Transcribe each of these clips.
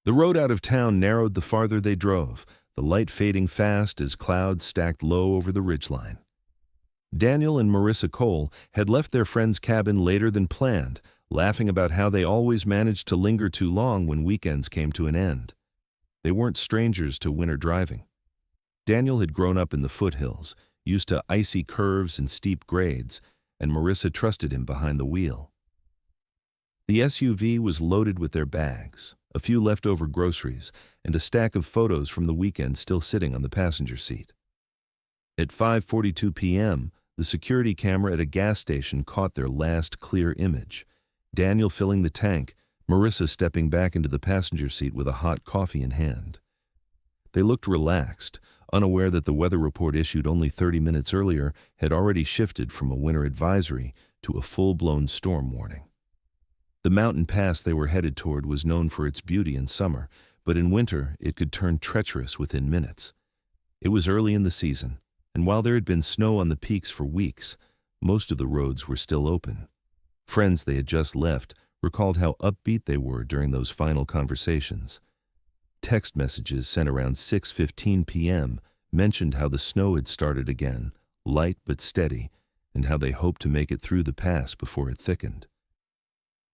The road out of town narrowed the farther they drove, the light fading fast as clouds stacked low over the ridgeline. Daniel and Marissa Cole had left their friend's cabin later than planned, laughing about how they always managed to linger too long when weekends came to an end. They weren't strangers to winter driving. Daniel had grown up in the foothills, used to icy curves and steep grades, and Marissa trusted him behind the wheel. The SUV was loaded with their bags, a few leftover groceries, and a stack of photos from the weekend still sitting on the passenger seat. At 5:42 p.m., the security camera at a gas station caught their last clear image. Daniel filling the tank, Marissa stepping back into the passenger seat with a hot coffee in hand. They looked relaxed, unaware that the weather report issued only 30 minutes earlier had already shifted from a winter advisory to a full-blown storm warning. The mountain pass they were headed toward was known for its beauty in summer, but in winter it could turn treacherous within minutes. It was early in the season, and while there had been snow on the peaks for weeks, most of the roads were still open. Friends they had just left recalled how upbeat they were during those final conversations. Text messages sent around 6:15 p.m. mentioned how the snow had started again, light but steady, and how they hoped to make it through the pass before it thickened.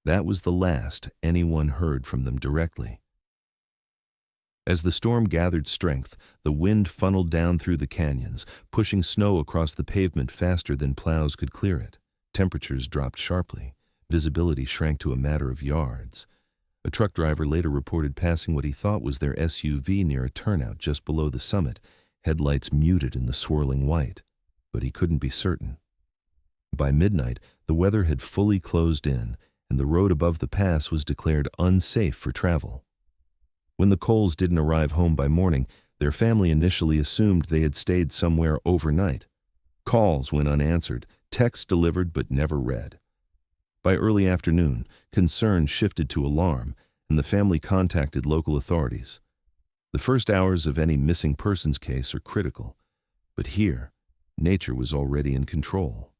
That was the last anyone heard from them directly. As the storm gathered strength, the wind funneled down through the canyons, pushing snow across the pavement faster than plows could clear it. Temperatures dropped sharply. Visibility shrank to a matter of yards. A truck driver later reported passing what he thought was their SUV near a turnout just below the summit, headlights muted in the swirling white, but he couldn't be certain. By midnight, the weather had fully closed in, and the road above the pass was declared unsafe for travel. When the Coles didn't arrive home by morning, their family initially assumed they had stayed somewhere overnight. Calls went unanswered, texts delivered but never read. By early afternoon, concern shifted to alarm, and the family contacted local authorities. The first hours of any missing persons case are critical, but here, nature was already in control.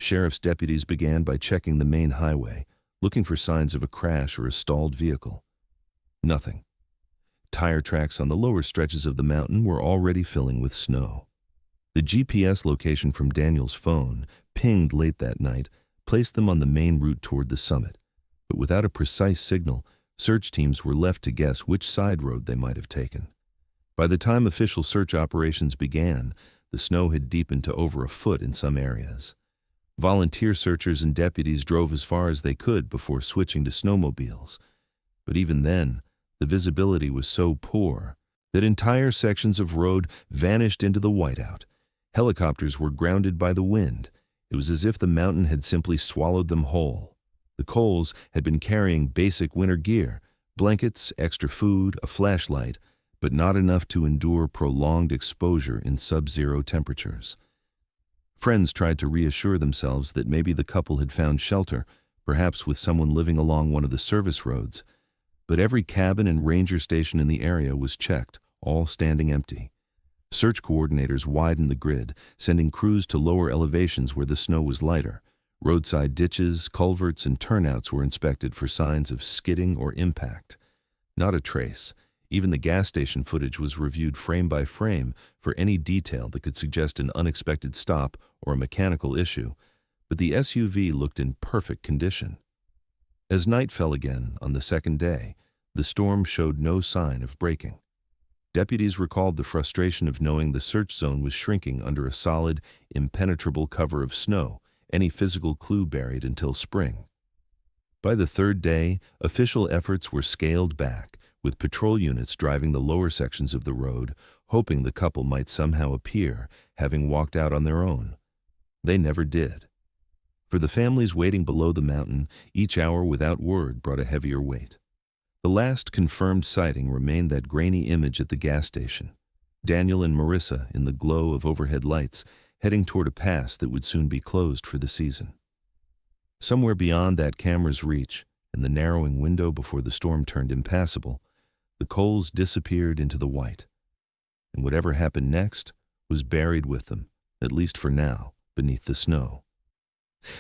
Sheriff's deputies began by checking the main highway, looking for signs of a crash or a stalled vehicle. Nothing. Tire tracks on the lower stretches of the mountain were already filling with snow. The GPS location from Daniel's phone, pinged late that night, placed them on the main route toward the summit, but without a precise signal, search teams were left to guess which side road they might have taken. By the time official search operations began, the snow had deepened to over a foot in some areas. Volunteer searchers and deputies drove as far as they could before switching to snowmobiles, but even then, the visibility was so poor that entire sections of road vanished into the whiteout. Helicopters were grounded by the wind. It was as if the mountain had simply swallowed them whole. The Coles had been carrying basic winter gear, blankets, extra food, a flashlight, but not enough to endure prolonged exposure in sub-zero temperatures. Friends tried to reassure themselves that maybe the couple had found shelter, perhaps with someone living along one of the service roads, but every cabin and ranger station in the area was checked, all standing empty. Search coordinators widened the grid, sending crews to lower elevations where the snow was lighter. Roadside ditches, culverts, and turnouts were inspected for signs of skidding or impact. Not a trace. Even the gas station footage was reviewed frame by frame for any detail that could suggest an unexpected stop or a mechanical issue, but the SUV looked in perfect condition. As night fell again on the second day, the storm showed no sign of breaking. Deputies recalled the frustration of knowing the search zone was shrinking under a solid, impenetrable cover of snow, any physical clue buried until spring. By the third day, official efforts were scaled back, with patrol units driving the lower sections of the road, hoping the couple might somehow appear, having walked out on their own. They never did. For the families waiting below the mountain, each hour without word brought a heavier weight. The last confirmed sighting remained that grainy image at the gas station. Daniel and Marissa, in the glow of overhead lights, heading toward a pass that would soon be closed for the season. Somewhere beyond that camera's reach, in the narrowing window before the storm turned impassable, the Coles disappeared into the white. And whatever happened next was buried with them, at least for now, beneath the snow.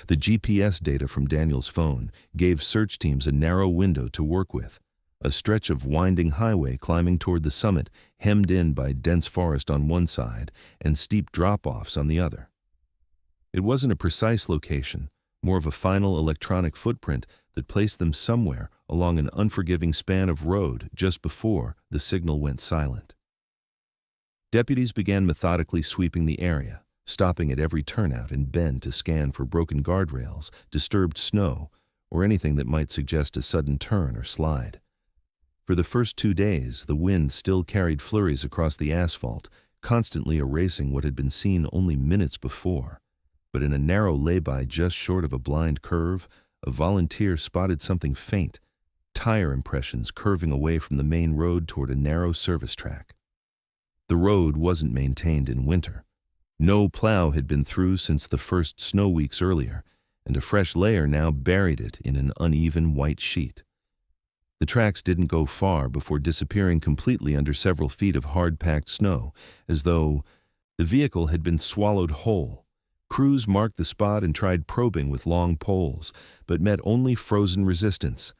The GPS data from Daniel's phone gave search teams a narrow window to work with. a stretch of winding highway climbing toward the summit, hemmed in by dense forest on one side and steep drop-offs on the other. It wasn't a precise location, more of a final electronic footprint that placed them somewhere along an unforgiving span of road just before the signal went silent. Deputies began methodically sweeping the area, stopping at every turnout and bend to scan for broken guardrails, disturbed snow, or anything that might suggest a sudden turn or slide. For the first 2 days, the wind still carried flurries across the asphalt, constantly erasing what had been seen only minutes before. But in a narrow lay-by just short of a blind curve, a volunteer spotted something faint, tire impressions curving away from the main road toward a narrow service track. The road wasn't maintained in winter. No plow had been through since the first snow weeks earlier, and a fresh layer now buried it in an uneven white sheet. The tracks didn't go far before disappearing completely under several feet of hard-packed snow, as though the vehicle had been swallowed whole. Crews marked the spot and tried probing with long poles, but met only frozen resistance.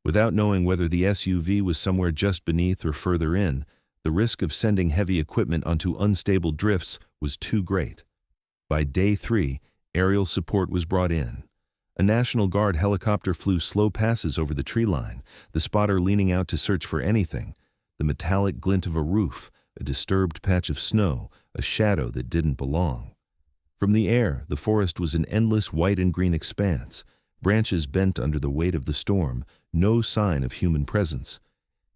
Without knowing whether the SUV was somewhere just beneath or further in, the risk of sending heavy equipment onto unstable drifts was too great. By day 3, aerial support was brought in. A National Guard helicopter flew slow passes over the tree line, the spotter leaning out to search for anything, the metallic glint of a roof, a disturbed patch of snow, a shadow that didn't belong. From the air, the forest was an endless white and green expanse, branches bent under the weight of the storm, no sign of human presence.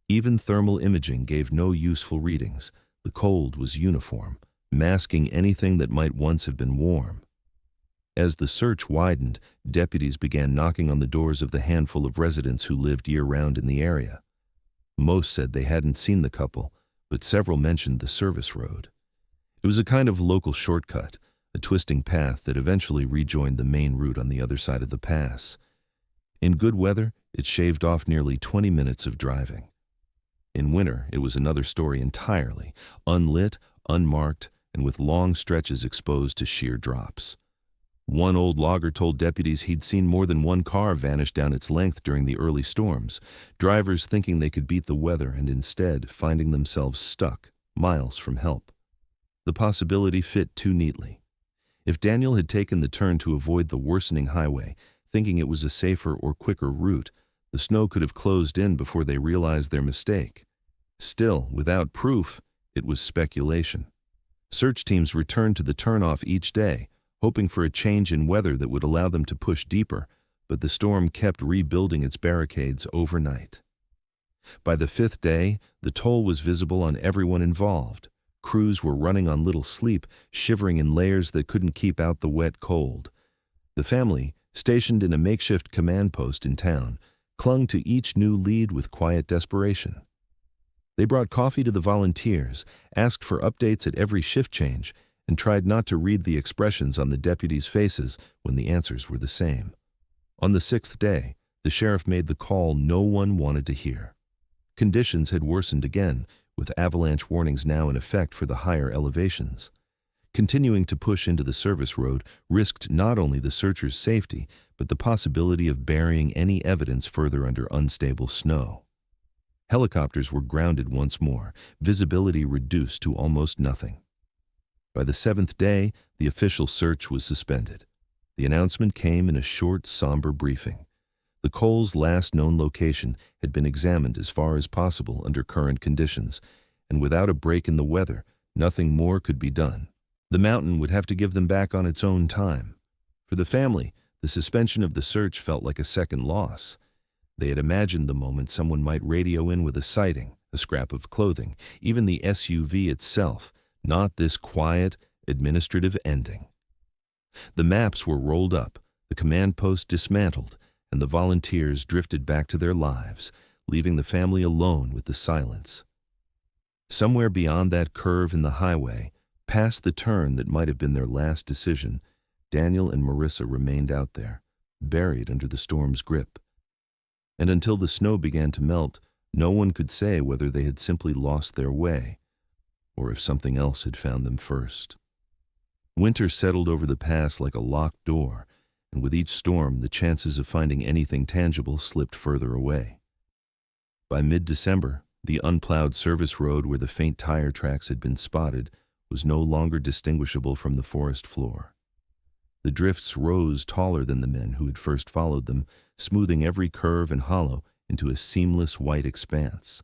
Even thermal imaging gave no useful readings. The cold was uniform, masking anything that might once have been warm. As the search widened, deputies began knocking on the doors of the handful of residents who lived year-round in the area. Most said they hadn't seen the couple, but several mentioned the service road. It was a kind of local shortcut, a twisting path that eventually rejoined the main route on the other side of the pass. In good weather, it shaved off nearly 20 minutes of driving. In winter, it was another story entirely, unlit, unmarked, and with long stretches exposed to sheer drops. One old logger told deputies he'd seen more than one car vanish down its length during the early storms, drivers thinking they could beat the weather and instead finding themselves stuck, miles from help. The possibility fit too neatly. If Daniel had taken the turn to avoid the worsening highway, thinking it was a safer or quicker route, the snow could have closed in before they realized their mistake. Still, without proof, it was speculation. Search teams returned to the turnoff each day, hoping for a change in weather that would allow them to push deeper, but the storm kept rebuilding its barricades overnight. By the 5th day, the toll was visible on everyone involved. Crews were running on little sleep, shivering in layers that couldn't keep out the wet cold. The family, stationed in a makeshift command post in town, clung to each new lead with quiet desperation. They brought coffee to the volunteers, asked for updates at every shift change, and tried not to read the expressions on the deputies' faces when the answers were the same. On the 6th day, the sheriff made the call no one wanted to hear. Conditions had worsened again, with avalanche warnings now in effect for the higher elevations. Continuing to push into the service road risked not only the searchers' safety, but the possibility of burying any evidence further under unstable snow. Helicopters were grounded once more, visibility reduced to almost nothing. By the 7th day, the official search was suspended. The announcement came in a short, somber briefing. The Coles' last known location had been examined as far as possible under current conditions, and without a break in the weather, nothing more could be done. The mountain would have to give them back on its own time. For the family, the suspension of the search felt like a second loss. They had imagined the moment someone might radio in with a sighting, a scrap of clothing, even the SUV itself, not this quiet, administrative ending. The maps were rolled up, the command post dismantled, and the volunteers drifted back to their lives, leaving the family alone with the silence. Somewhere beyond that curve in the highway, past the turn that might have been their last decision, Daniel and Marissa remained out there, buried under the storm's grip. And until the snow began to melt, no one could say whether they had simply lost their way, or if something else had found them first. Winter settled over the pass like a locked door, and with each storm, the chances of finding anything tangible slipped further away. By mid-December, the unplowed service road where the faint tire tracks had been spotted was no longer distinguishable from the forest floor. The drifts rose taller than the men who had first followed them, smoothing every curve and hollow into a seamless white expanse.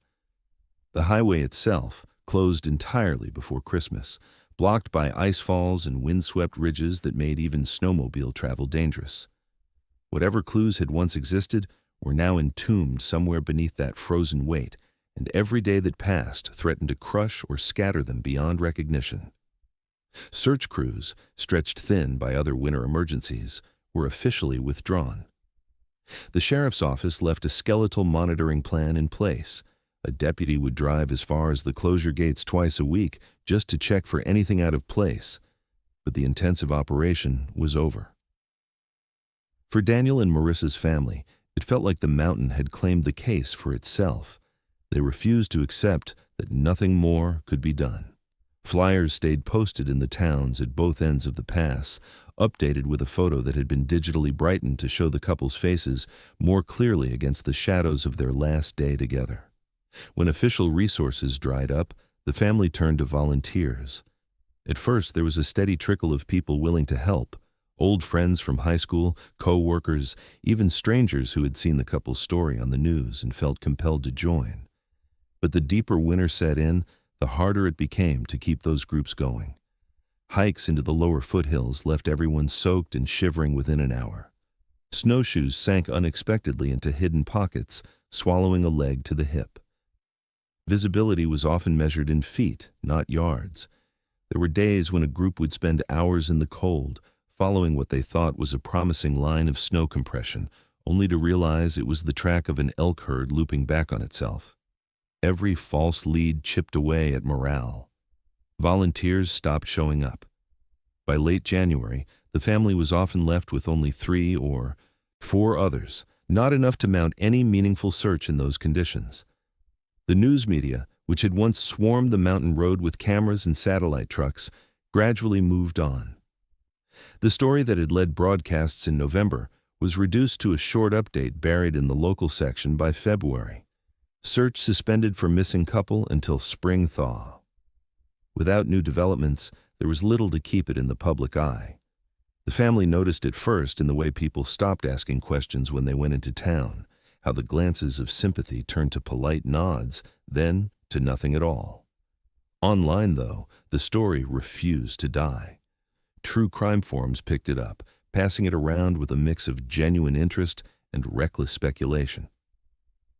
The highway itself closed entirely before Christmas, blocked by ice falls and windswept ridges that made even snowmobile travel dangerous. Whatever clues had once existed were now entombed somewhere beneath that frozen weight, and every day that passed threatened to crush or scatter them beyond recognition. Search crews, stretched thin by other winter emergencies, were officially withdrawn. The sheriff's office left a skeletal monitoring plan in place. A deputy would drive as far as the closure gates twice a week just to check for anything out of place, but the intensive operation was over. For Daniel and Marissa's family, it felt like the mountain had claimed the case for itself. They refused to accept that nothing more could be done. Flyers stayed posted in the towns at both ends of the pass, updated with a photo that had been digitally brightened to show the couple's faces more clearly against the shadows of their last day together. When official resources dried up, the family turned to volunteers. At first, there was a steady trickle of people willing to help. Old friends from high school, co-workers, even strangers who had seen the couple's story on the news and felt compelled to join. But the deeper winter set in, the harder it became to keep those groups going. Hikes into the lower foothills left everyone soaked and shivering within an hour. Snowshoes sank unexpectedly into hidden pockets, swallowing a leg to the hip. Visibility was often measured in feet, not yards. There were days when a group would spend hours in the cold, following what they thought was a promising line of snow compression, only to realize it was the track of an elk herd looping back on itself. Every false lead chipped away at morale. Volunteers stopped showing up. By late January, the family was often left with only 3 or 4 others, not enough to mount any meaningful search in those conditions. The news media, which had once swarmed the mountain road with cameras and satellite trucks, gradually moved on. The story that had led broadcasts in November was reduced to a short update buried in the local section by February. Search suspended for missing couple until spring thaw. Without new developments, there was little to keep it in the public eye. The family noticed it first in the way people stopped asking questions when they went into town, how the glances of sympathy turned to polite nods, then to nothing at all. Online, though, the story refused to die. True crime forums picked it up, passing it around with a mix of genuine interest and reckless speculation.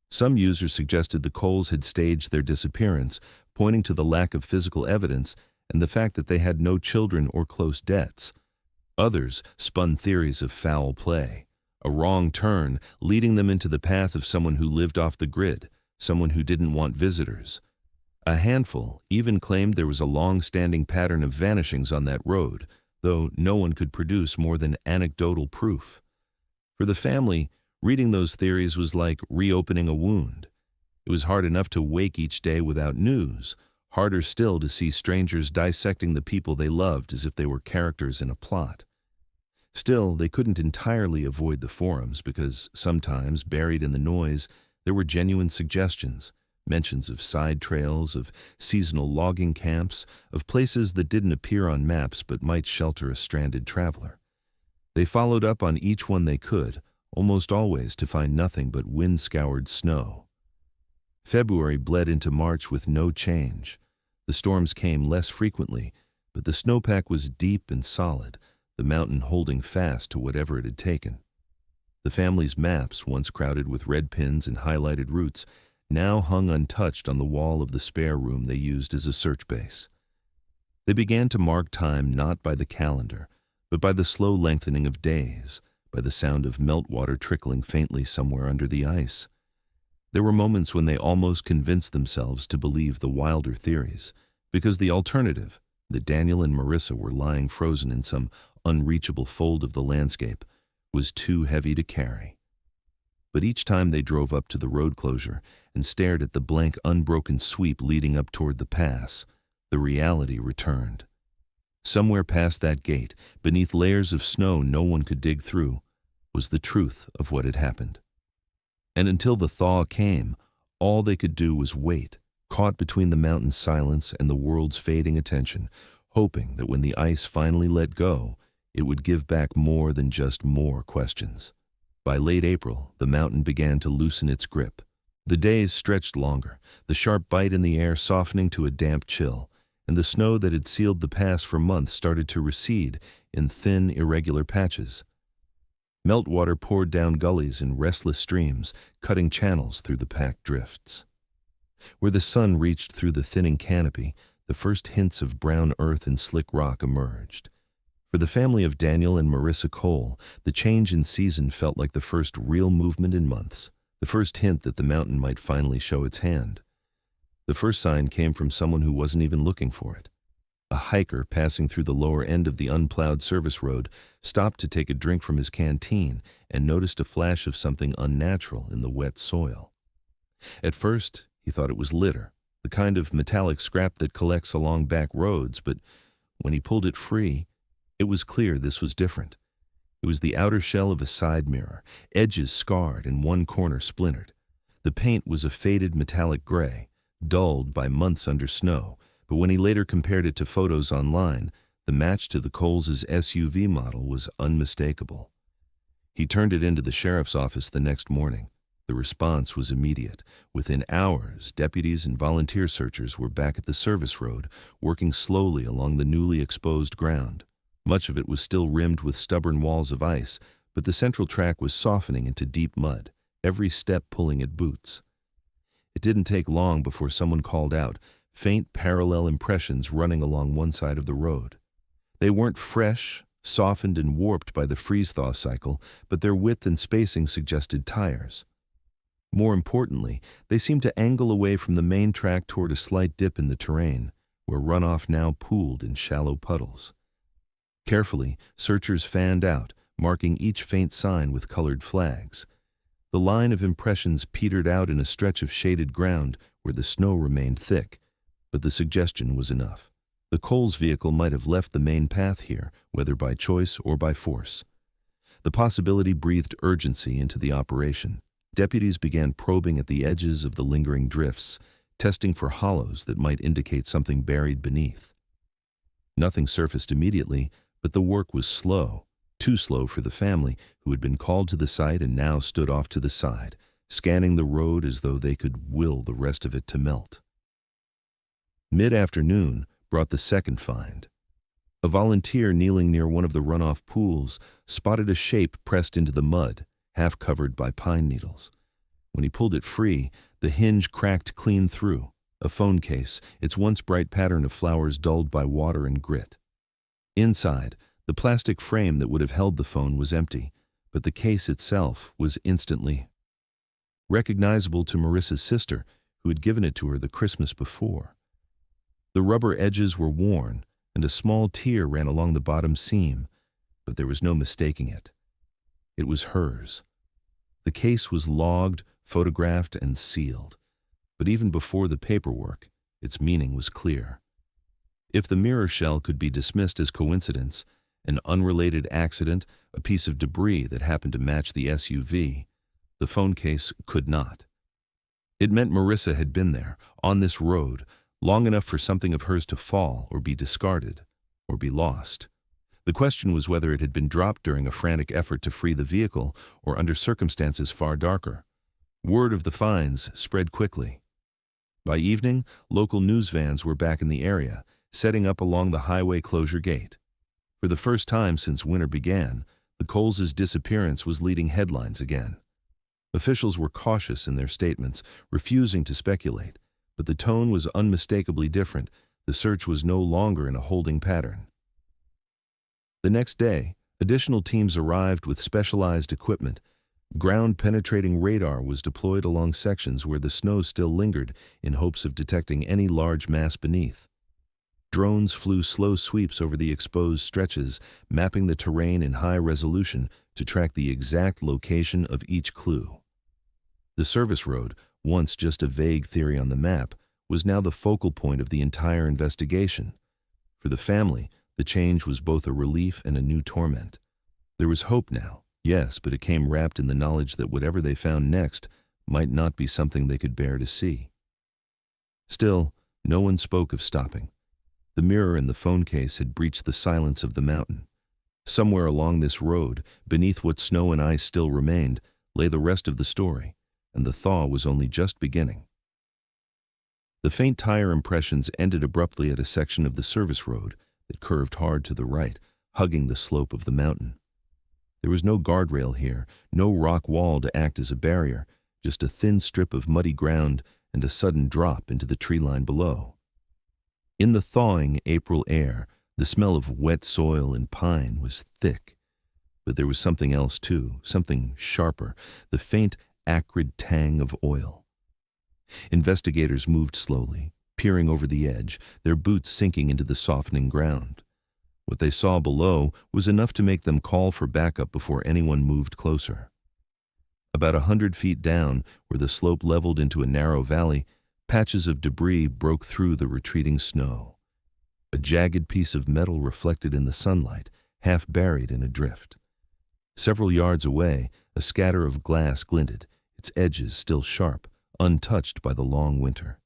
Some users suggested the Coles had staged their disappearance, pointing to the lack of physical evidence and the fact that they had no children or close debts. Others spun theories of foul play, a wrong turn leading them into the path of someone who lived off the grid, someone who didn't want visitors. A handful even claimed there was a long-standing pattern of vanishings on that road, though no one could produce more than anecdotal proof. For the family, reading those theories was like reopening a wound. It was hard enough to wake each day without news, harder still to see strangers dissecting the people they loved as if they were characters in a plot. Still, they couldn't entirely avoid the forums because sometimes, buried in the noise, there were genuine suggestions, mentions of side trails, of seasonal logging camps, of places that didn't appear on maps but might shelter a stranded traveler. They followed up on each one they could, almost always to find nothing but wind-scoured snow. February bled into March with no change. The storms came less frequently, but the snowpack was deep and solid, the mountain holding fast to whatever it had taken. The family's maps, once crowded with red pins and highlighted routes, now hung untouched on the wall of the spare room they used as a search base. They began to mark time not by the calendar, but by the slow lengthening of days, by the sound of meltwater trickling faintly somewhere under the ice. There were moments when they almost convinced themselves to believe the wilder theories, because the alternative, that Daniel and Marissa were lying frozen in some unreachable fold of the landscape, was too heavy to carry. But each time they drove up to the road closure and stared at the blank, unbroken sweep leading up toward the pass, the reality returned. Somewhere past that gate, beneath layers of snow no one could dig through, was the truth of what had happened. And until the thaw came, All they could do was wait, caught between the mountain's silence and the world's fading attention, hoping that when the ice finally let go, it would give back more than just more questions. By late April, the mountain began to loosen its grip. The days stretched longer, the sharp bite in the air softening to a damp chill, and the snow that had sealed the pass for months started to recede in thin, irregular patches. Meltwater poured down gullies in restless streams, cutting channels through the packed drifts. Where the sun reached through the thinning canopy, the first hints of brown earth and slick rock emerged. For the family of Daniel and Marissa Cole, the change in season felt like the first real movement in months, the first hint that the mountain might finally show its hand. The first sign came from someone who wasn't even looking for it. A hiker passing through the lower end of the unplowed service road stopped to take a drink from his canteen and noticed a flash of something unnatural in the wet soil. At first, he thought it was litter, the kind of metallic scrap that collects along back roads, but when he pulled it free, it was clear this was different. It was the outer shell of a side mirror, edges scarred and one corner splintered. The paint was a faded metallic gray, dulled by months under snow, but when he later compared it to photos online, the match to the Coles' SUV model was unmistakable. He turned it into the sheriff's office the next morning. The response was immediate. Within hours, deputies and volunteer searchers were back at the service road, working slowly along the newly exposed ground. Much of it was still rimmed with stubborn walls of ice, but the central track was softening into deep mud, every step pulling at boots. It didn't take long before someone called out, faint parallel impressions running along one side of the road. They weren't fresh, softened and warped by the freeze-thaw cycle, but their width and spacing suggested tires. More importantly, they seemed to angle away from the main track toward a slight dip in the terrain, where runoff now pooled in shallow puddles. Carefully, searchers fanned out, marking each faint sign with colored flags. The line of impressions petered out in a stretch of shaded ground where the snow remained thick, but the suggestion was enough. The Coles vehicle might have left the main path here, whether by choice or by force. The possibility breathed urgency into the operation. Deputies began probing at the edges of the lingering drifts, testing for hollows that might indicate something buried beneath. Nothing surfaced immediately, but the work was slow, too slow for the family, who had been called to the site and now stood off to the side, scanning the road as though they could will the rest of it to melt. Mid-afternoon brought the second find. A volunteer kneeling near one of the runoff pools spotted a shape pressed into the mud, half covered by pine needles. When he pulled it free, the hinge cracked clean through, a phone case, its once bright pattern of flowers dulled by water and grit. Inside, the plastic frame that would have held the phone was empty, but the case itself was instantly recognizable to Marissa's sister, who had given it to her the Christmas before. The rubber edges were worn, and a small tear ran along the bottom seam, but there was no mistaking it. It was hers. The case was logged, photographed, and sealed, but even before the paperwork, its meaning was clear. If the mirror shell could be dismissed as coincidence, an unrelated accident, a piece of debris that happened to match the SUV, the phone case could not. It meant Marissa had been there, on this road, long enough for something of hers to fall or be discarded or be lost. The question was whether it had been dropped during a frantic effort to free the vehicle or under circumstances far darker. Word of the finds spread quickly. By evening, local news vans were back in the area, setting up along the highway closure gate. For the first time since winter began, the Coles' disappearance was leading headlines again. Officials were cautious in their statements, refusing to speculate, but the tone was unmistakably different. The search was no longer in a holding pattern. The next day, additional teams arrived with specialized equipment. Ground-penetrating radar was deployed along sections where the snow still lingered in hopes of detecting any large mass beneath. Drones flew slow sweeps over the exposed stretches, mapping the terrain in high resolution to track the exact location of each clue. The service road, once just a vague theory on the map, was now the focal point of the entire investigation. For the family, the change was both a relief and a new torment. There was hope now, yes, but it came wrapped in the knowledge that whatever they found next might not be something they could bear to see. Still, no one spoke of stopping. The mirror in the phone case had breached the silence of the mountain. Somewhere along this road, beneath what snow and ice still remained, lay the rest of the story, and the thaw was only just beginning. The faint tire impressions ended abruptly at a section of the service road that curved hard to the right, hugging the slope of the mountain. There was no guardrail here, no rock wall to act as a barrier, just a thin strip of muddy ground and a sudden drop into the tree line below. In the thawing April air, the smell of wet soil and pine was thick. But there was something else too, something sharper, the faint, acrid tang of oil. Investigators moved slowly, peering over the edge, their boots sinking into the softening ground. What they saw below was enough to make them call for backup before anyone moved closer. About 100 feet down, where the slope leveled into a narrow valley, patches of debris broke through the retreating snow. A jagged piece of metal reflected in the sunlight, half buried in a drift. Several yards away, a scatter of glass glinted, its edges still sharp, untouched by the long winter.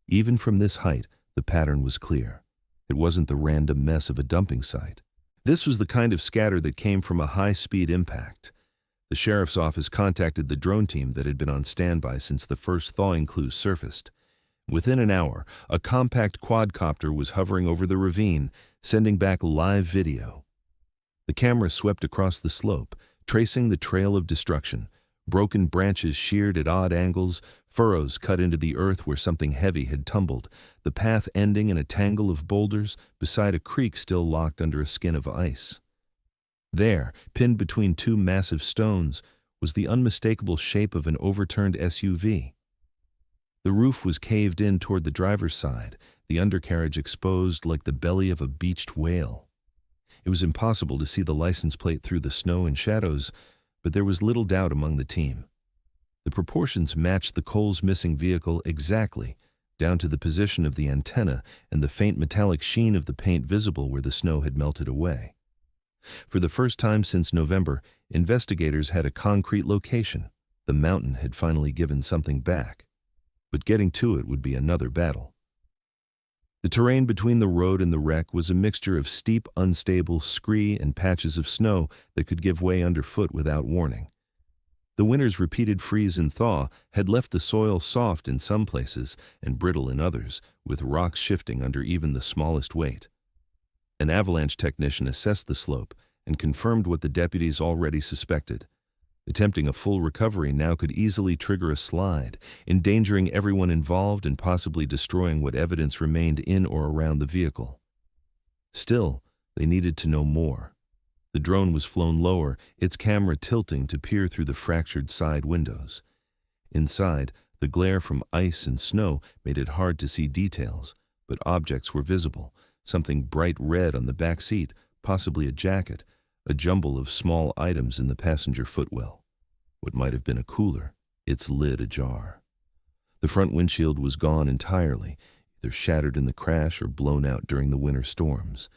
Even from this height, the pattern was clear. It wasn't the random mess of a dumping site. This was the kind of scatter that came from a high-speed impact. The sheriff's office contacted the drone team that had been on standby since the first thawing clues surfaced. Within an hour, a compact quadcopter was hovering over the ravine, sending back live video. The camera swept across the slope, tracing the trail of destruction. Broken branches sheared at odd angles, furrows cut into the earth where something heavy had tumbled, the path ending in a tangle of boulders beside a creek still locked under a skin of ice. There, pinned between two massive stones, was the unmistakable shape of an overturned SUV. The roof was caved in toward the driver's side, the undercarriage exposed like the belly of a beached whale. It was impossible to see the license plate through the snow and shadows, but there was little doubt among the team. The proportions matched the Coles missing vehicle exactly, down to the position of the antenna and the faint metallic sheen of the paint visible where the snow had melted away. For the first time since November, investigators had a concrete location. The mountain had finally given something back. But getting to it would be another battle. The terrain between the road and the wreck was a mixture of steep, unstable scree and patches of snow that could give way underfoot without warning. The winter's repeated freeze and thaw had left the soil soft in some places and brittle in others, with rocks shifting under even the smallest weight. An avalanche technician assessed the slope and confirmed what the deputies already suspected. Attempting a full recovery now could easily trigger a slide, endangering everyone involved and possibly destroying what evidence remained in or around the vehicle. Still, they needed to know more. The drone was flown lower, its camera tilting to peer through the fractured side windows. Inside, the glare from ice and snow made it hard to see details, but objects were visible, something bright red on the back seat, possibly a jacket, a jumble of small items in the passenger footwell. What might have been a cooler, its lid ajar. The front windshield was gone entirely, either shattered in the crash or blown out during the winter storms.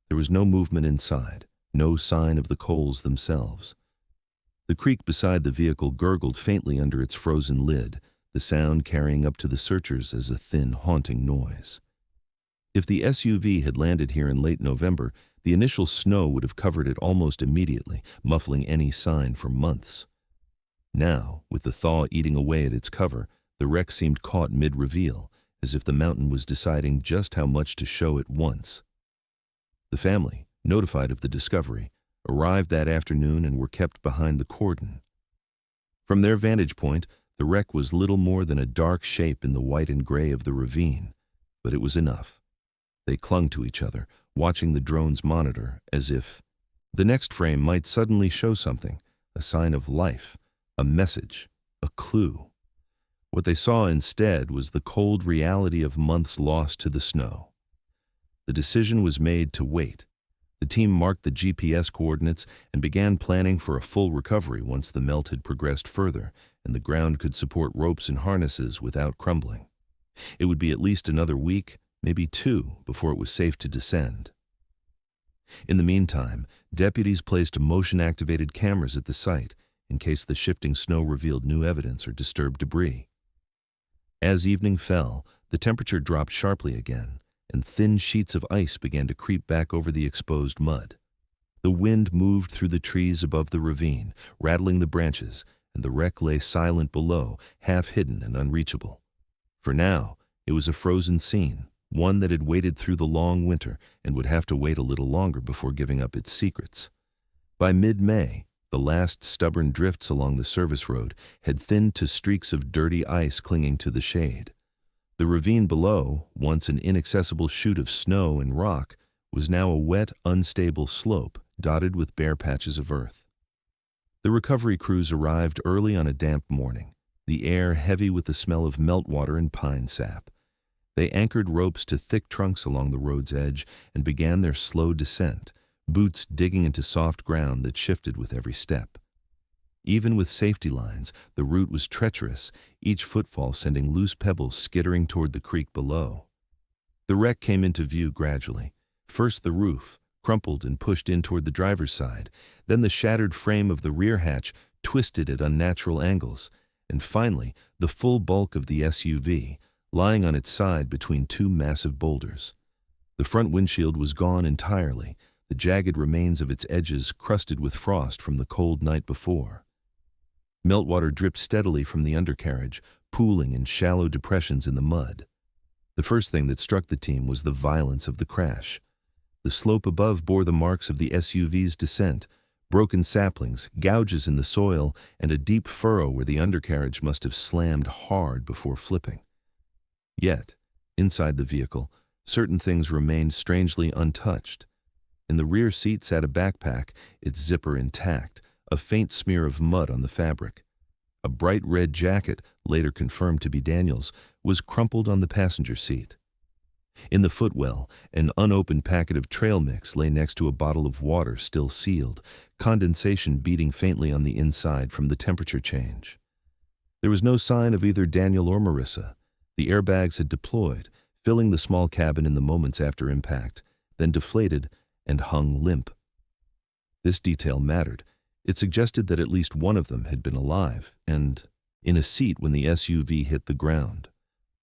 There was no movement inside, no sign of the Coles themselves. The creek beside the vehicle gurgled faintly under its frozen lid, the sound carrying up to the searchers as a thin, haunting noise. If the SUV had landed here in late November, the initial snow would have covered it almost immediately, muffling any sign for months. Now, with the thaw eating away at its cover, the wreck seemed caught mid-reveal, as if the mountain was deciding just how much to show at once. The family, notified of the discovery, arrived that afternoon and were kept behind the cordon. From their vantage point, the wreck was little more than a dark shape in the white and gray of the ravine, but it was enough. They clung to each other, watching the drone's monitor as if the next frame might suddenly show something, a sign of life, a message, a clue. What they saw instead was the cold reality of months lost to the snow. The decision was made to wait. The team marked the GPS coordinates and began planning for a full recovery once the melt had progressed further and the ground could support ropes and harnesses without crumbling. It would be at least another week, maybe 2, before it was safe to descend. In the meantime, deputies placed motion-activated cameras at the site, in case the shifting snow revealed new evidence or disturbed debris. As evening fell, the temperature dropped sharply again, and thin sheets of ice began to creep back over the exposed mud. The wind moved through the trees above the ravine, rattling the branches, and the wreck lay silent below, half hidden and unreachable. For now, it was a frozen scene, one that had waited through the long winter and would have to wait a little longer before giving up its secrets. By mid-May, the last stubborn drifts along the service road had thinned to streaks of dirty ice clinging to the shade. The ravine below, once an inaccessible chute of snow and rock, was now a wet, unstable slope dotted with bare patches of earth. The recovery crews arrived early on a damp morning, the air heavy with the smell of meltwater and pine sap. They anchored ropes to thick trunks along the road's edge and began their slow descent, boots digging into soft ground that shifted with every step. Even with safety lines, the route was treacherous, each footfall sending loose pebbles skittering toward the creek below. The wreck came into view gradually. First the roof, crumpled and pushed in toward the driver's side, then the shattered frame of the rear hatch, twisted at unnatural angles, and finally the full bulk of the SUV, lying on its side between two massive boulders. The front windshield was gone entirely, the jagged remains of its edges crusted with frost from the cold night before. Meltwater dripped steadily from the undercarriage, pooling in shallow depressions in the mud. The first thing that struck the team was the violence of the crash. The slope above bore the marks of the SUV's descent, broken saplings, gouges in the soil, and a deep furrow where the undercarriage must have slammed hard before flipping. Yet, inside the vehicle, certain things remained strangely untouched. In the rear seat sat a backpack, its zipper intact, a faint smear of mud on the fabric. A bright red jacket, later confirmed to be Daniel's, was crumpled on the passenger seat. In the footwell, an unopened packet of trail mix lay next to a bottle of water still sealed, condensation beating faintly on the inside from the temperature change. There was no sign of either Daniel or Marissa. The airbags had deployed, filling the small cabin in the moments after impact, then deflated and hung limp. This detail mattered. It suggested that at least one of them had been alive and in a seat when the SUV hit the ground.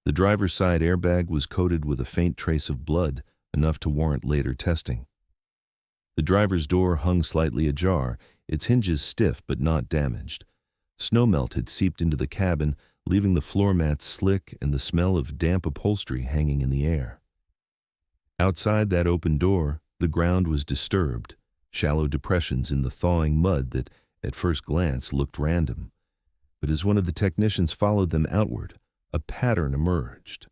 The driver's side airbag was coated with a faint trace of blood, enough to warrant later testing. The driver's door hung slightly ajar, its hinges stiff but not damaged. Snowmelt had seeped into the cabin, leaving the floor mats slick and the smell of damp upholstery hanging in the air. Outside that open door, the ground was disturbed, shallow depressions in the thawing mud that, at first glance, looked random. But as one of the technicians followed them outward, a pattern emerged.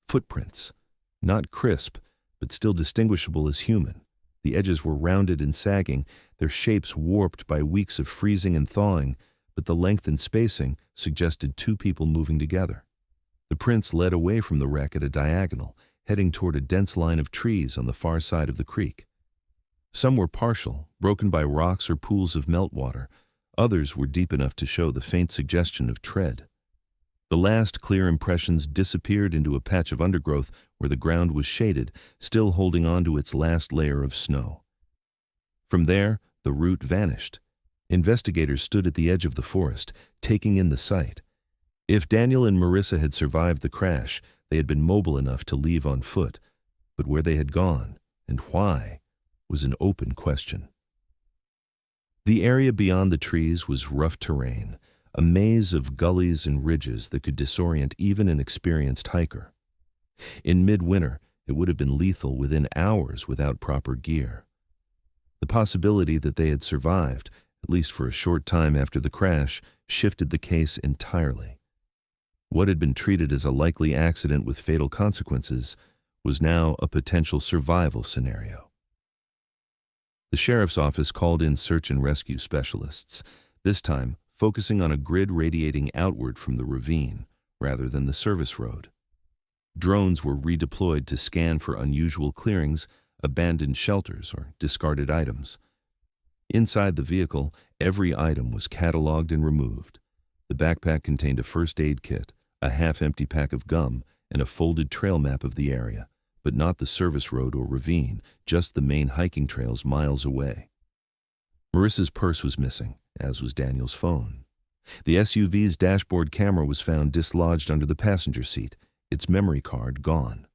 Footprints, not crisp, but still distinguishable as human. The edges were rounded and sagging, their shapes warped by weeks of freezing and thawing, but the length and spacing suggested two people moving together. The prints led away from the wreck at a diagonal, heading toward a dense line of trees on the far side of the creek. Some were partial, broken by rocks or pools of meltwater. Others were deep enough to show the faint suggestion of tread. The last clear impressions disappeared into a patch of undergrowth where the ground was shaded, still holding on to its last layer of snow. From there, the route vanished. Investigators stood at the edge of the forest, taking in the sight. If Daniel and Marissa had survived the crash, they had been mobile enough to leave on foot. But where they had gone, and why, was an open question. The area beyond the trees was rough terrain, a maze of gullies and ridges that could disorient even an experienced hiker. In midwinter, it would have been lethal within hours without proper gear. The possibility that they had survived, at least for a short time after the crash, shifted the case entirely. What had been treated as a likely accident with fatal consequences was now a potential survival scenario. The sheriff's office called in search and rescue specialists, this time focusing on a grid radiating outward from the ravine rather than the service road. Drones were redeployed to scan for unusual clearings, abandoned shelters, or discarded items. Inside the vehicle, every item was cataloged and removed. The backpack contained a first aid kit, a half-empty pack of gum, and a folded trail map of the area, but not the service road or ravine, just the main hiking trails miles away. Marissa's purse was missing, as was Daniel's phone. The SUV's dashboard camera was found dislodged under the passenger seat, its memory card gone.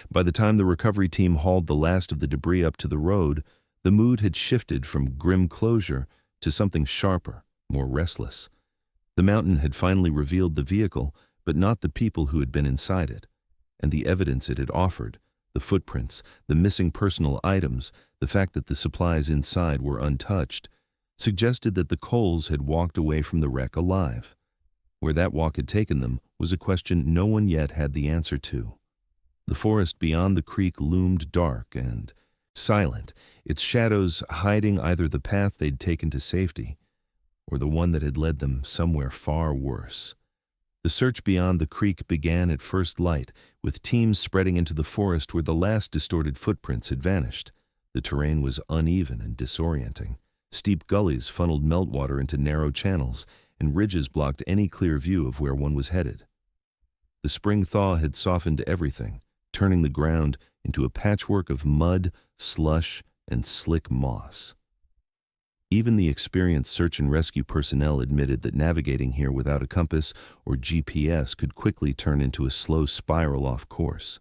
By the time the recovery team hauled the last of the debris up to the road, the mood had shifted from grim closure to something sharper, more restless. The mountain had finally revealed the vehicle, but not the people who had been inside it, and the evidence it had offered, the footprints, the missing personal items, the fact that the supplies inside were untouched, suggested that the Coles had walked away from the wreck alive. Where that walk had taken them was a question no one yet had the answer to. The forest beyond the creek loomed dark and silent, its shadows hiding either the path they'd taken to safety or the one that had led them somewhere far worse. The search beyond the creek began at first light, with teams spreading into the forest where the last distorted footprints had vanished. The terrain was uneven and disorienting. Steep gullies funneled meltwater into narrow channels, and ridges blocked any clear view of where one was headed. The spring thaw had softened everything, turning the ground into a patchwork of mud, slush, and slick moss. Even the experienced search and rescue personnel admitted that navigating here without a compass or GPS could quickly turn into a slow spiral off course.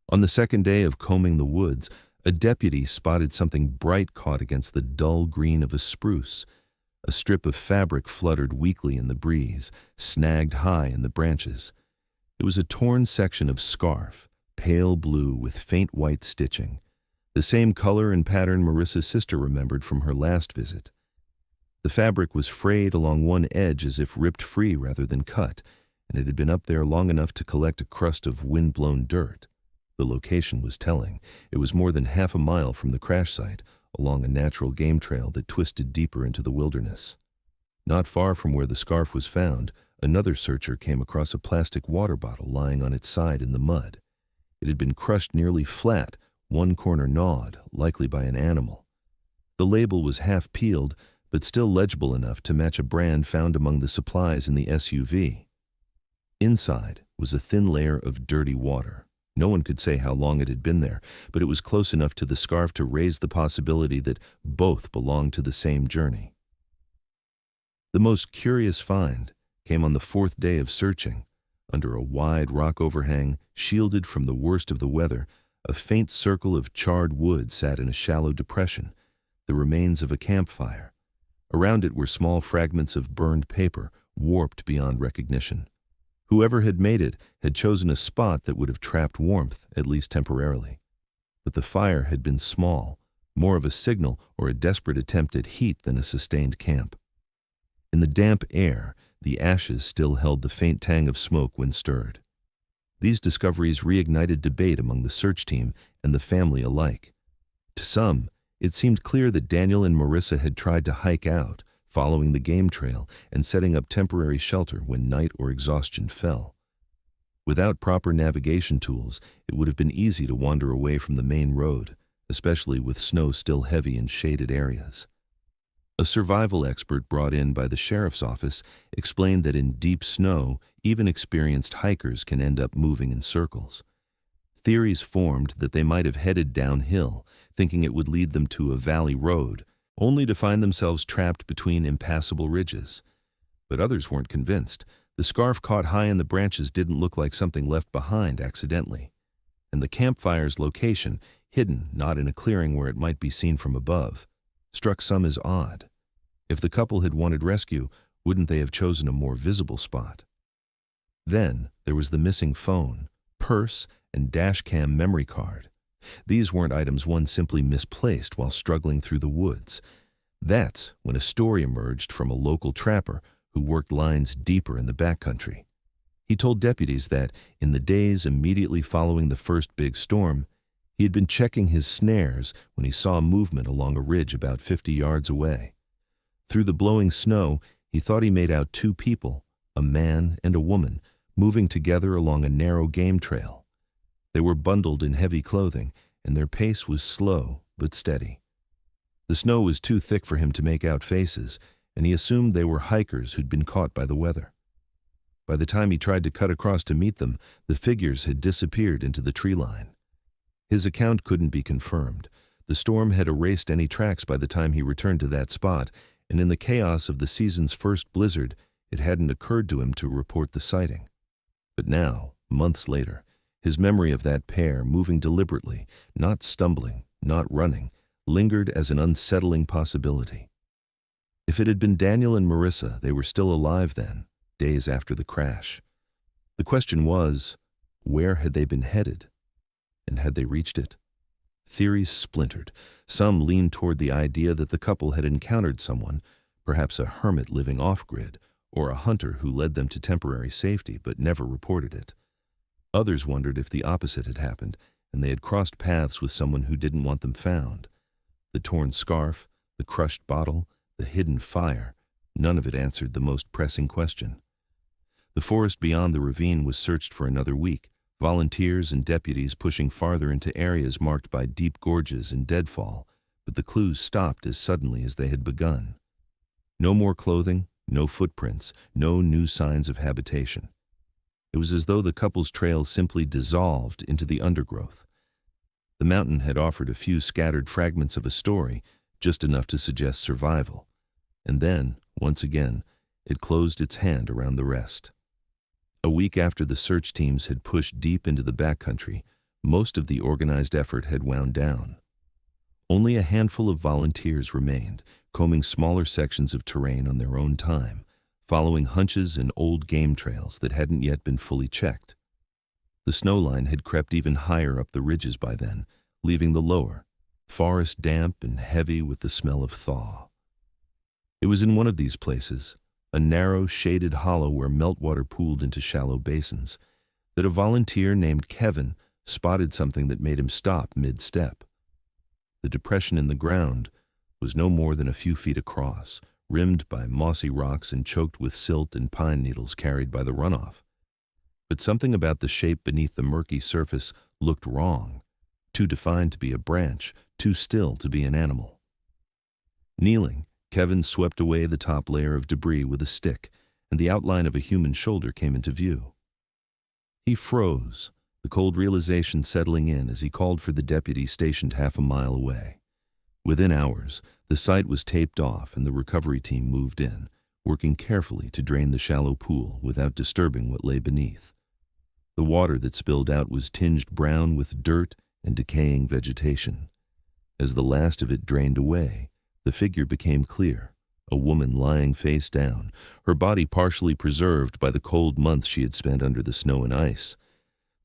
On the second day of combing the woods, a deputy spotted something bright caught against the dull green of a spruce. A strip of fabric fluttered weakly in the breeze, snagged high in the branches. It was a torn section of scarf, pale blue with faint white stitching, the same color and pattern Marissa's sister remembered from her last visit. The fabric was frayed along one edge as if ripped free rather than cut, and it had been up there long enough to collect a crust of wind-blown dirt. The location was telling. It was more than half a mile from the crash site, along a natural game trail that twisted deeper into the wilderness. Not far from where the scarf was found, another searcher came across a plastic water bottle lying on its side in the mud. It had been crushed nearly flat, one corner gnawed, likely by an animal. The label was half peeled, but still legible enough to match a brand found among the supplies in the SUV. Inside was a thin layer of dirty water. No one could say how long it had been there, but it was close enough to the scarf to raise the possibility that both belonged to the same journey. The most curious find came on the fourth day of searching. Under a wide rock overhang, shielded from the worst of the weather, a faint circle of charred wood sat in a shallow depression, the remains of a campfire. Around it were small fragments of burned paper, warped beyond recognition. Whoever had made it had chosen a spot that would have trapped warmth, at least temporarily. But the fire had been small, more of a signal or a desperate attempt at heat than a sustained camp. In the damp air, the ashes still held the faint tang of smoke when stirred. These discoveries reignited debate among the search team and the family alike. To some, it seemed clear that Daniel and Marissa had tried to hike out, following the game trail and setting up temporary shelter when night or exhaustion fell. Without proper navigation tools, it would have been easy to wander away from the main road, especially with snow still heavy in shaded areas. A survival expert brought in by the sheriff's office explained that in deep snow, even experienced hikers can end up moving in circles. Theories formed that they might have headed downhill, thinking it would lead them to a valley road, only to find themselves trapped between impassable ridges. But others weren't convinced. The scarf caught high in the branches didn't look like something left behind accidentally. And the campfire's location, hidden not in a clearing where it might be seen from above, struck some as odd. If the couple had wanted rescue, wouldn't they have chosen a more visible spot? Then there was the missing phone, purse, and dashcam memory card. These weren't items one simply misplaced while struggling through the woods. That's when a story emerged from a local trapper who worked lines deeper in the backcountry. He told deputies that, in the days immediately following the first big storm, he had been checking his snares when he saw movement along a ridge about 50 yards away. Through the blowing snow, he thought he made out two people, a man and a woman, moving together along a narrow game trail. They were bundled in heavy clothing, and their pace was slow but steady. The snow was too thick for him to make out faces, and he assumed they were hikers who'd been caught by the weather. By the time he tried to cut across to meet them, the figures had disappeared into the tree line. His account couldn't be confirmed. The The storm had erased any tracks by the time he returned to that spot, and in the chaos of the season's first blizzard, it hadn't occurred to him to report the sighting. But now, months later, his memory of that pair, moving deliberately, not stumbling, not running, lingered as an unsettling possibility. If it had been Daniel and Marissa, they were still alive then, days after the crash. The question was, where had they been headed? And had they reached it? Theories splintered. Some leaned toward the idea that the couple had encountered someone, perhaps a hermit living off-grid, or a hunter who led them to temporary safety but never reported it. Others wondered if the opposite had happened, and they had crossed paths with someone who didn't want them found. The torn scarf, the crushed bottle, the hidden fire, none of it answered the most pressing question. The forest beyond the ravine was searched for another week, volunteers and deputies pushing farther into areas marked by deep gorges and deadfall, but the clues stopped as suddenly as they had begun. No more clothing, no footprints, no new signs of habitation. It was as though the couple's trail simply dissolved into the undergrowth. The mountain had offered a few scattered fragments of a story, just enough to suggest survival. And then, once again, it closed its hand around the rest. A week after the search teams had pushed deep into the backcountry, most of the organized effort had wound down. Only a handful of volunteers remained, combing smaller sections of terrain on their own time, following hunches and old game trails that hadn't yet been fully checked. The snow line had crept even higher up the ridges by then, leaving the lower, forest damp and heavy with the smell of thaw. It was in one of these places, a narrow, shaded hollow where meltwater pooled into shallow basins, that a volunteer named Kevin spotted something that made him stop mid-step. The depression in the ground was no more than a few feet across, rimmed by mossy rocks and choked with silt and pine needles carried by the runoff. But something about the shape beneath the murky surface looked wrong, too defined to be a branch, too still to be an animal. Kneeling, Kevin swept away the top layer of debris with a stick, and the outline of a human shoulder came into view. He froze, the cold realization settling in as he called for the deputy stationed half a mile away. Within hours, the site was taped off and the recovery team moved in, working carefully to drain the shallow pool without disturbing what lay beneath. The water that spilled out was tinged brown with dirt and decaying vegetation. As the last of it drained away, the figure became clear, a woman lying face down, her body partially preserved by the cold months she had spent under the snow and ice.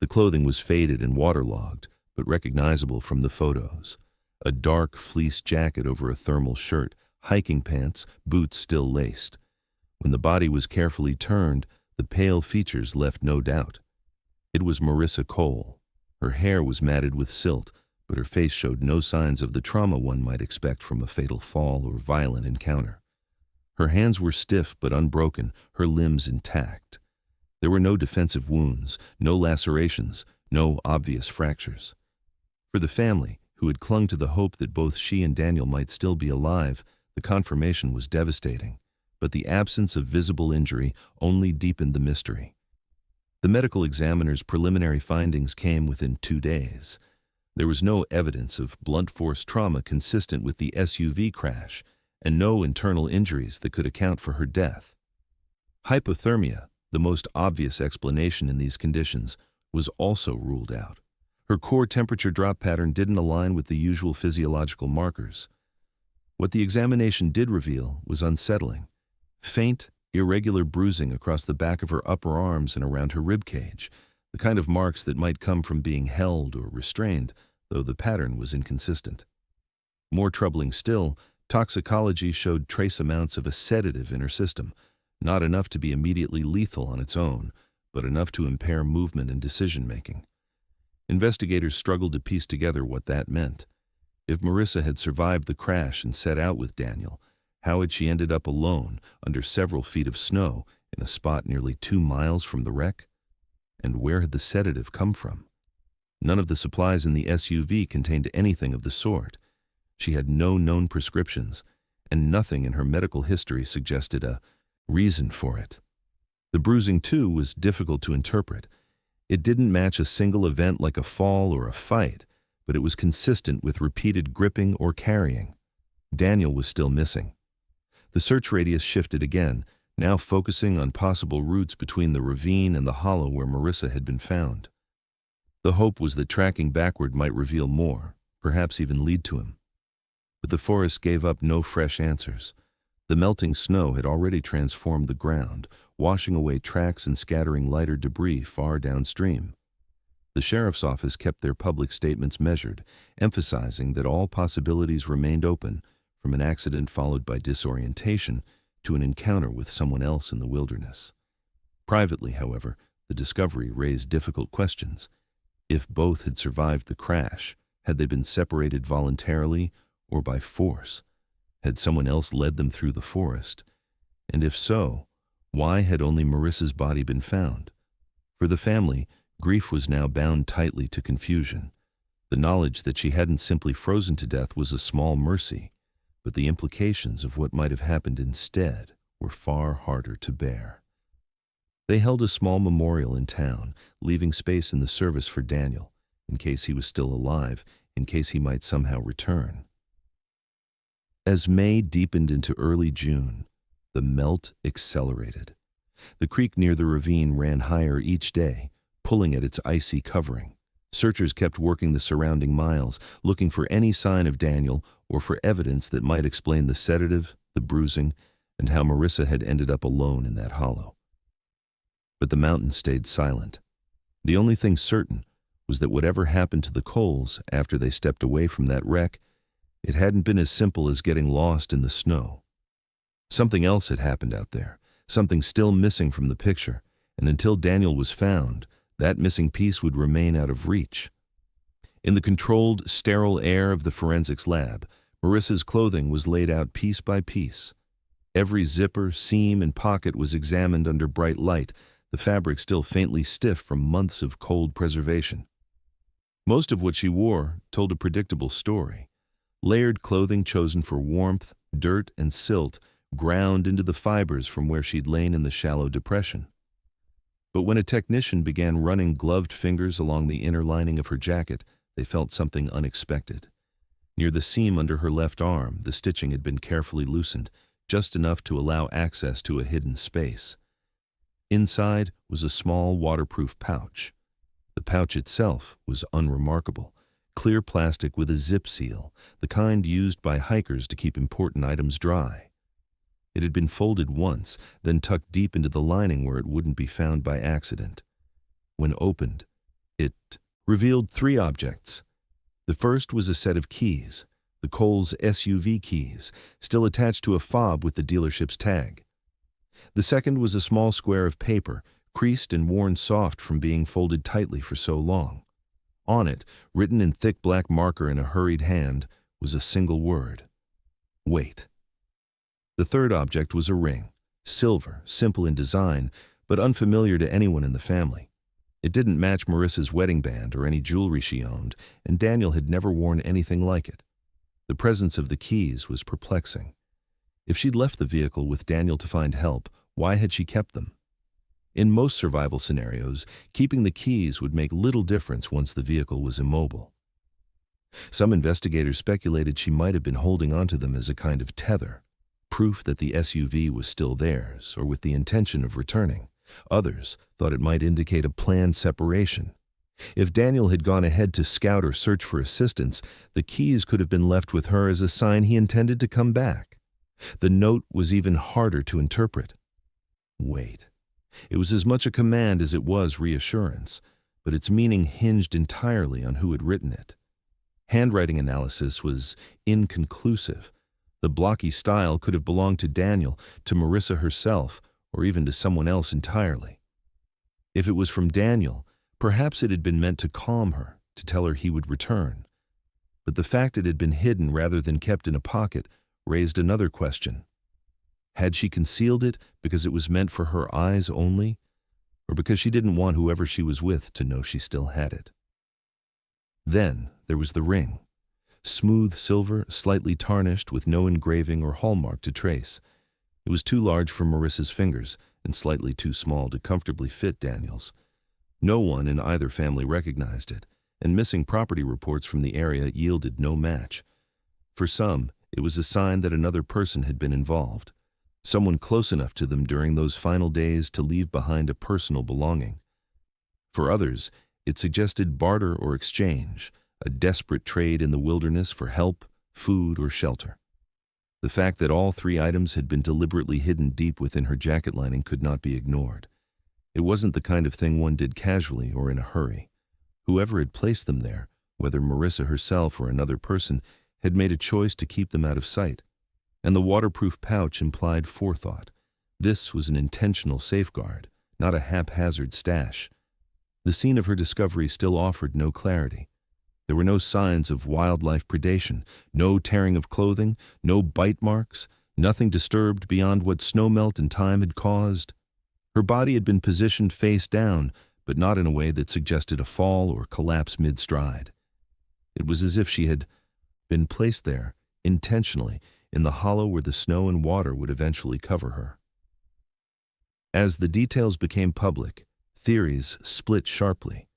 The clothing was faded and waterlogged, but recognizable from the photos. A dark fleece jacket over a thermal shirt, hiking pants, boots still laced. When the body was carefully turned, the pale features left no doubt. It was Marissa Cole. Her hair was matted with silt, but her face showed no signs of the trauma one might expect from a fatal fall or violent encounter. Her hands were stiff but unbroken, her limbs intact. There were no defensive wounds, no lacerations, no obvious fractures. For the family, who had clung to the hope that both she and Daniel might still be alive, the confirmation was devastating, but the absence of visible injury only deepened the mystery. The medical examiner's preliminary findings came within 2 days. There was no evidence of blunt force trauma consistent with the SUV crash, and no internal injuries that could account for her death. Hypothermia, the most obvious explanation in these conditions, was also ruled out. Her core temperature drop pattern didn't align with the usual physiological markers. What the examination did reveal was unsettling. Faint, irregular bruising across the back of her upper arms and around her ribcage, the kind of marks that might come from being held or restrained, though the pattern was inconsistent. More troubling still, toxicology showed trace amounts of a sedative in her system, not enough to be immediately lethal on its own, but enough to impair movement and decision-making. Investigators struggled to piece together what that meant. If Marissa had survived the crash and set out with Daniel, how had she ended up alone under several feet of snow in a spot nearly 2 miles from the wreck? And where had the sedative come from? None of the supplies in the SUV contained anything of the sort. She had no known prescriptions, and nothing in her medical history suggested a reason for it. The bruising, too, was difficult to interpret. It didn't match a single event like a fall or a fight, but it was consistent with repeated gripping or carrying. Daniel was still missing. The search radius shifted again, now focusing on possible routes between the ravine and the hollow where Marissa had been found. The hope was that tracking backward might reveal more, perhaps even lead to him. But the forest gave up no fresh answers. The melting snow had already transformed the ground, washing away tracks and scattering lighter debris far downstream. The sheriff's office kept their public statements measured, emphasizing that all possibilities remained open, from an accident followed by disorientation to an encounter with someone else in the wilderness. Privately, however, the discovery raised difficult questions. If both had survived the crash, had they been separated voluntarily or by force? Had someone else led them through the forest? And if so, why had only Marissa's body been found? For the family, grief was now bound tightly to confusion. The knowledge that she hadn't simply frozen to death was a small mercy, but the implications of what might have happened instead were far harder to bear. They held a small memorial in town, leaving space in the service for Daniel, in case he was still alive, in case he might somehow return. As May deepened into early June, the melt accelerated. The creek near the ravine ran higher each day, pulling at its icy covering. Searchers kept working the surrounding miles, looking for any sign of Daniel or for evidence that might explain the sedative, the bruising, and how Marissa had ended up alone in that hollow. But the mountain stayed silent. The only thing certain was that whatever happened to the Coles after they stepped away from that wreck, it hadn't been as simple as getting lost in the snow. Something else had happened out there, something still missing from the picture, and until Daniel was found, that missing piece would remain out of reach. In the controlled, sterile air of the forensics lab, Marissa's clothing was laid out piece by piece. Every zipper, seam, and pocket was examined under bright light, the fabric still faintly stiff from months of cold preservation. Most of what she wore told a predictable story. Layered clothing chosen for warmth, dirt, and silt ground into the fibers from where she'd lain in the shallow depression. But when a technician began running gloved fingers along the inner lining of her jacket, they felt something unexpected. Near the seam under her left arm, the stitching had been carefully loosened, just enough to allow access to a hidden space. Inside was a small waterproof pouch. The pouch itself was unremarkable. Clear plastic with a zip seal, the kind used by hikers to keep important items dry. It had been folded once, then tucked deep into the lining where it wouldn't be found by accident. When opened, it revealed 3 objects. The first was a set of keys, the Coles SUV keys, still attached to a fob with the dealership's tag. The second was a small square of paper, creased and worn soft from being folded tightly for so long. On it, written in thick black marker in a hurried hand, was a single word: wait. The third object was a ring, silver, simple in design, but unfamiliar to anyone in the family. It didn't match Marissa's wedding band or any jewelry she owned, and Daniel had never worn anything like it. The presence of the keys was perplexing. If she'd left the vehicle with Daniel to find help, why had she kept them? In most survival scenarios, keeping the keys would make little difference once the vehicle was immobile. Some investigators speculated she might have been holding onto them as a kind of tether, proof that the SUV was still theirs or with the intention of returning. Others thought it might indicate a planned separation. If Daniel had gone ahead to scout or search for assistance, the keys could have been left with her as a sign he intended to come back. The note was even harder to interpret. Wait. It was as much a command as it was reassurance, but its meaning hinged entirely on who had written it. Handwriting analysis was inconclusive. The blocky style could have belonged to Daniel, to Marissa herself, or even to someone else entirely. If it was from Daniel, perhaps it had been meant to calm her, to tell her he would return. But the fact it had been hidden rather than kept in a pocket raised another question. Had she concealed it because it was meant for her eyes only, or because she didn't want whoever she was with to know she still had it? Then there was the ring. Smooth silver, slightly tarnished, with no engraving or hallmark to trace. It was too large for Marissa's fingers and slightly too small to comfortably fit Daniel's. No one in either family recognized it, and missing property reports from the area yielded no match. For some, it was a sign that another person had been involved, someone close enough to them during those final days to leave behind a personal belonging. For others, it suggested barter or exchange, a desperate trade in the wilderness for help, food, or shelter. The fact that all three items had been deliberately hidden deep within her jacket lining could not be ignored. It wasn't the kind of thing one did casually or in a hurry. Whoever had placed them there, whether Marissa herself or another person, had made a choice to keep them out of sight. And the waterproof pouch implied forethought. This was an intentional safeguard, not a haphazard stash. The scene of her discovery still offered no clarity. There were no signs of wildlife predation, no tearing of clothing, no bite marks, nothing disturbed beyond what snowmelt and time had caused. Her body had been positioned face down, but not in a way that suggested a fall or collapse mid-stride. It was as if she had been placed there, intentionally, in the hollow where the snow and water would eventually cover her. As the details became public, theories split sharply.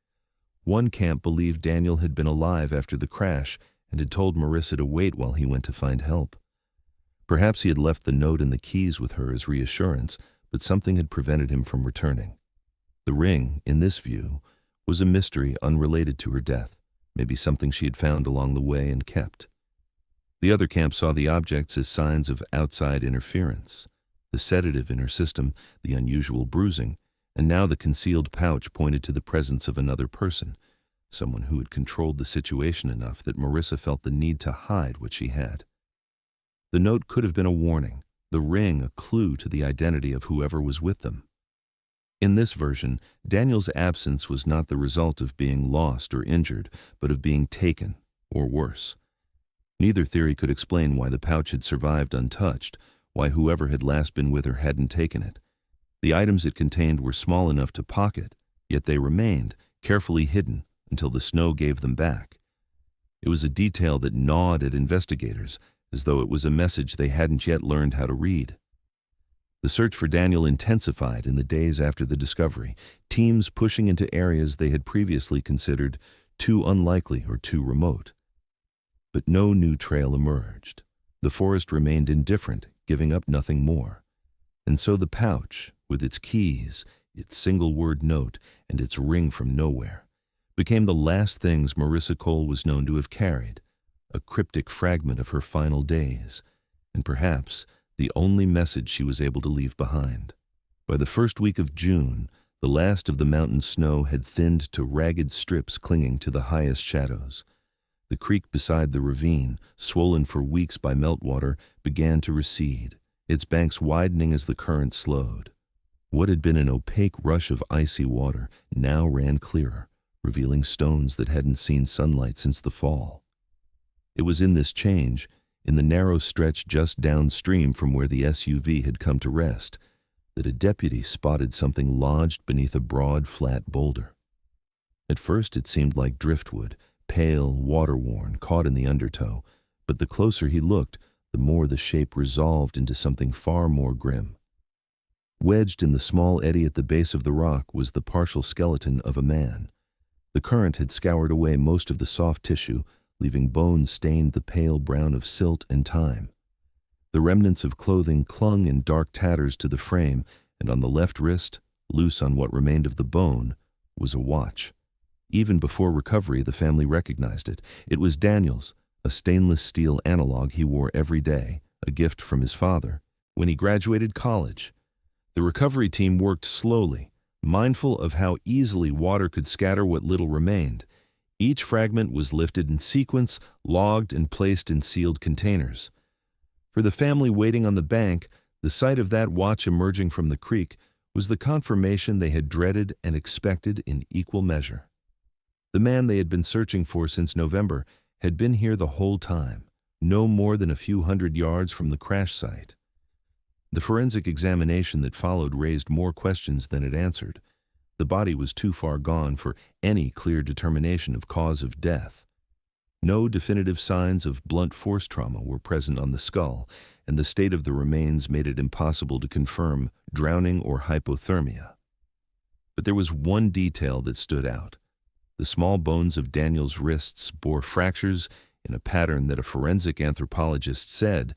One camp believed Daniel had been alive after the crash and had told Marissa to wait while he went to find help. Perhaps he had left the note and the keys with her as reassurance, but something had prevented him from returning. The ring, in this view, was a mystery unrelated to her death, maybe something she had found along the way and kept. The other camp saw the objects as signs of outside interference. The sedative in her system, the unusual bruising, and now the concealed pouch pointed to the presence of another person, someone who had controlled the situation enough that Marissa felt the need to hide what she had. The note could have been a warning, the ring a clue to the identity of whoever was with them. In this version, Daniel's absence was not the result of being lost or injured, but of being taken, or worse. Neither theory could explain why the pouch had survived untouched, why whoever had last been with her hadn't taken it. The items it contained were small enough to pocket, yet they remained, carefully hidden, until the snow gave them back. It was a detail that gnawed at investigators, as though it was a message they hadn't yet learned how to read. The search for Daniel intensified in the days after the discovery, teams pushing into areas they had previously considered too unlikely or too remote. But no new trail emerged. The forest remained indifferent, giving up nothing more. And so the pouch, with its keys, its single-word note, and its ring from nowhere, became the last things Marissa Cole was known to have carried, a cryptic fragment of her final days, and perhaps the only message she was able to leave behind. By the first week of June, the last of the mountain snow had thinned to ragged strips clinging to the highest shadows. The creek beside the ravine, swollen for weeks by meltwater, began to recede, its banks widening as the current slowed. What had been an opaque rush of icy water now ran clearer, revealing stones that hadn't seen sunlight since the fall. It was in this change, in the narrow stretch just downstream from where the SUV had come to rest, that a deputy spotted something lodged beneath a broad, flat boulder. At first it seemed like driftwood, pale, water-worn, caught in the undertow, but the closer he looked, the more the shape resolved into something far more grim. Wedged in the small eddy at the base of the rock was the partial skeleton of a man. The current had scoured away most of the soft tissue, leaving bones stained the pale brown of silt and time. The remnants of clothing clung in dark tatters to the frame, and on the left wrist, loose on what remained of the bone, was a watch. Even before recovery, the family recognized it. It was Daniel's, a stainless steel analog he wore every day, a gift from his father, when he graduated college. The recovery team worked slowly, mindful of how easily water could scatter what little remained. Each fragment was lifted in sequence, logged, and placed in sealed containers. For the family waiting on the bank, the sight of that watch emerging from the creek was the confirmation they had dreaded and expected in equal measure. The man they had been searching for since November had been here the whole time, no more than a few hundred yards from the crash site. The forensic examination that followed raised more questions than it answered. The body was too far gone for any clear determination of cause of death. No definitive signs of blunt force trauma were present on the skull, and the state of the remains made it impossible to confirm drowning or hypothermia. But there was one detail that stood out. The small bones of Daniel's wrists bore fractures in a pattern that a forensic anthropologist said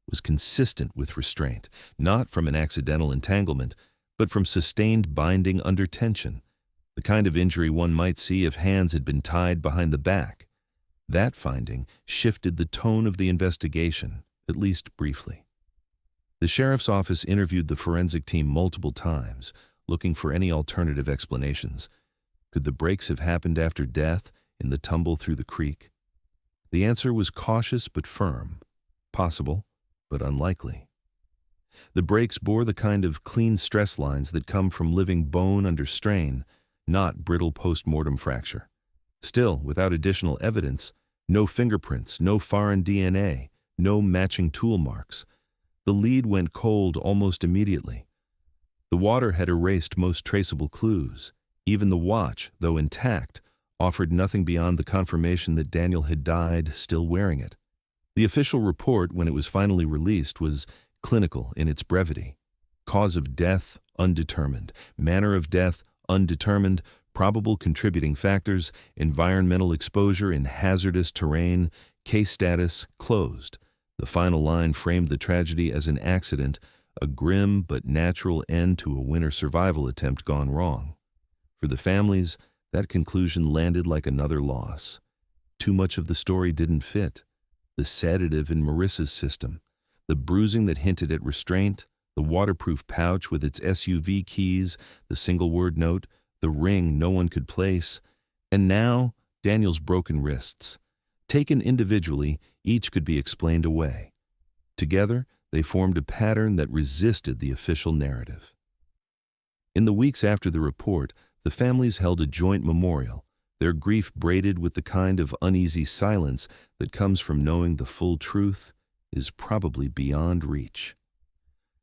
was consistent with restraint, not from an accidental entanglement, but from sustained binding under tension, the kind of injury one might see if hands had been tied behind the back. That finding shifted the tone of the investigation, at least briefly. The sheriff's office interviewed the forensic team multiple times, looking for any alternative explanations. Could the breaks have happened after death, in the tumble through the creek? The answer was cautious but firm. Possible, but unlikely. The breaks bore the kind of clean stress lines that come from living bone under strain, not brittle post-mortem fracture. Still, without additional evidence, no fingerprints, no foreign DNA, no matching tool marks. The lead went cold almost immediately. The water had erased most traceable clues. Even the watch, though intact, offered nothing beyond the confirmation that Daniel had died still wearing it. The official report, when it was finally released, was clinical in its brevity. Cause of death, undetermined. Manner of death, undetermined. Probable contributing factors, environmental exposure in hazardous terrain. Case status, closed. The final line framed the tragedy as an accident, a grim but natural end to a winter survival attempt gone wrong. For the families, that conclusion landed like another loss. Too much of the story didn't fit. The sedative in Marissa's system, the bruising that hinted at restraint, the waterproof pouch with its SUV keys, the single-word note, the ring no one could place, and now Daniel's broken wrists. Taken individually, each could be explained away. Together, they formed a pattern that resisted the official narrative. In the weeks after the report, the families held a joint memorial, their grief braided with the kind of uneasy silence that comes from knowing the full truth is probably beyond reach.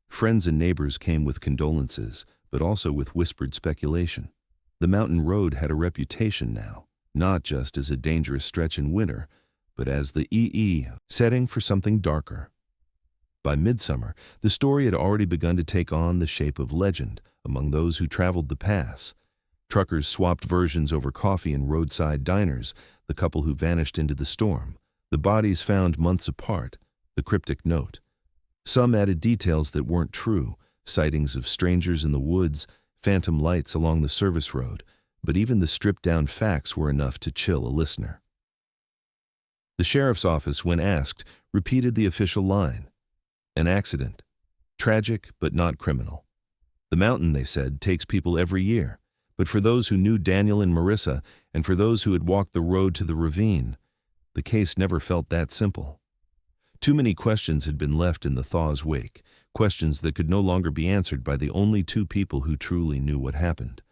Friends and neighbors came with condolences, but also with whispered speculation. The mountain road had a reputation now, not just as a dangerous stretch in winter, but as the setting for something darker. By midsummer, the story had already begun to take on the shape of legend among those who traveled the pass. Truckers swapped versions over coffee in roadside diners, the couple who vanished into the storm, the bodies found months apart, the cryptic note. Some added details that weren't true, sightings of strangers in the woods, phantom lights along the service road, but even the stripped-down facts were enough to chill a listener. The sheriff's office, when asked, repeated the official line. An accident. Tragic, but not criminal. The mountain, they said, takes people every year. But for those who knew Daniel and Marissa, and for those who had walked the road to the ravine, the case never felt that simple. Too many questions had been left in the thaw's wake, questions that could no longer be answered by the only two people who truly knew what happened.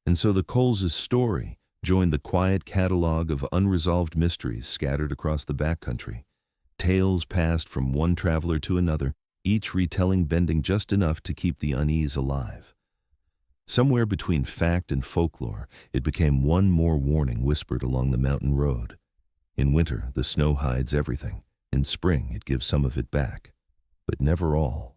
And so the Coles' story joined the quiet catalog of unresolved mysteries scattered across the backcountry. Tales passed from one traveler to another, each retelling bending just enough to keep the unease alive. Somewhere between fact and folklore, it became one more warning whispered along the mountain road. In winter, the snow hides everything. In spring, it gives some of it back, but never all.